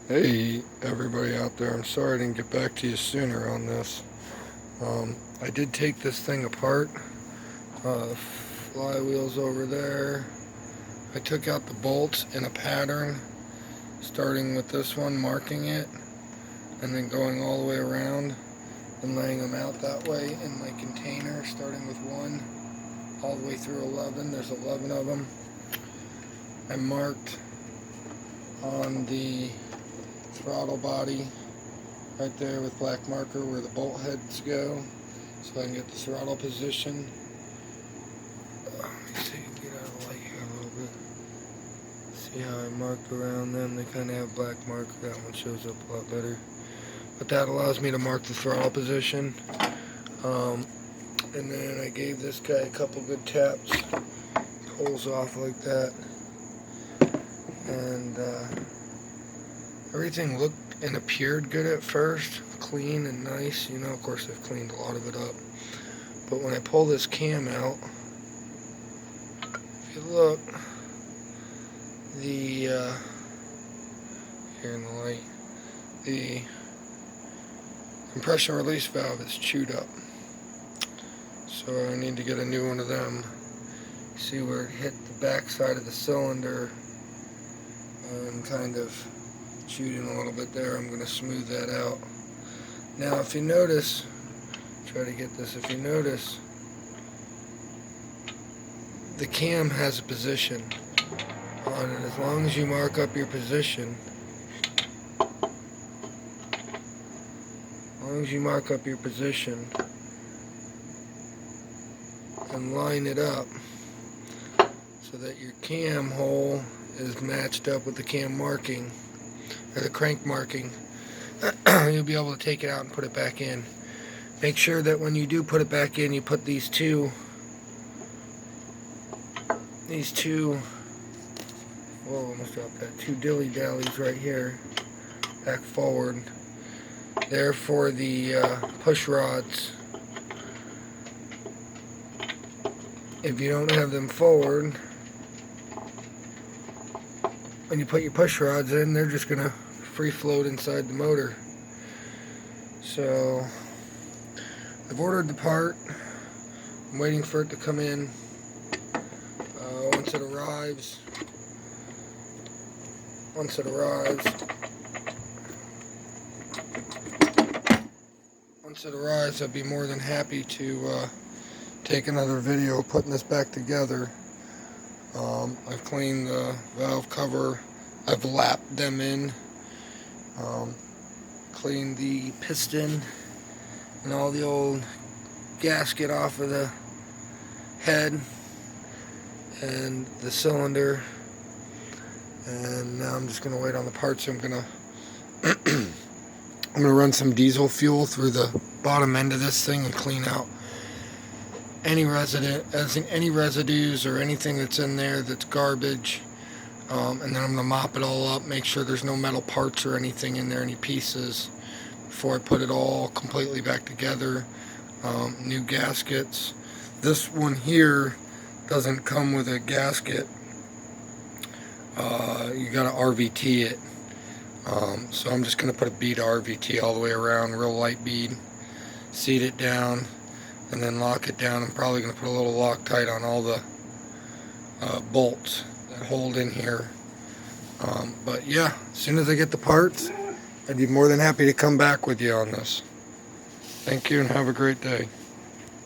Hey, everybody out there. I'm sorry I didn't get back to you sooner on this. I did take this thing apart. The flywheel's over there. I took out the bolts in a pattern, starting with this one, marking it, and then going all the way around and laying them out that way in my container, starting with 1 all the way through 11. There's 11 of them. I marked on the throttle body right there with black marker where the bolt heads go, so I can get the throttle position. Let me see, get out of the light here a little bit. See how I marked around them? They kind of have black marker. That one shows up a lot better. But that allows me to mark the throttle position. And then I gave this guy a couple good taps. Pulls off like that. And everything looked and appeared good at first, clean and nice. You know, of course, I've cleaned a lot of it up. But when I pull this cam out, if you look, the here in the light, the compression release valve is chewed up. So I need to get a new one of them. See where it hit the back side of the cylinder and kind of chewed in a little bit there. I'm going to smooth that out. Now if you notice, try to get this, if you notice, the cam has a position on it. As long as you mark up your position, and line it up so that your cam hole is matched up with the cam marking, or the crank marking, you'll be able to take it out and put it back in. Make sure that when you do put it back in, you put these two, whoa, almost dropped that, 2 dilly-dallies right here, back forward. They're for the push rods. If you don't have them forward, when you put your push rods in, they're just going to free float inside the motor. So I've ordered the part. I'm waiting for it to come in. Once it arrives, I'd be more than happy to take another video putting this back together. I've cleaned the valve cover, I've lapped them in, cleaned the piston and all the old gasket off of the head and the cylinder, and now I'm just going to wait on the parts. I'm going to run some diesel fuel through the bottom end of this thing and clean out any residues or anything that's in there that's garbage, and then I'm going to mop it all up, make sure there's no metal parts or anything in there, any pieces, before I put it all completely back together. New gaskets. This one here doesn't come with a gasket. You got to RVT it. So I'm just going to put a bead RVT all the way around, real light bead, seat it down, and then lock it down. I'm probably going to put a little Loctite on all the bolts that hold in here. But yeah, as soon as I get the parts, I'd be more than happy to come back with you on this. Thank you and have a great day.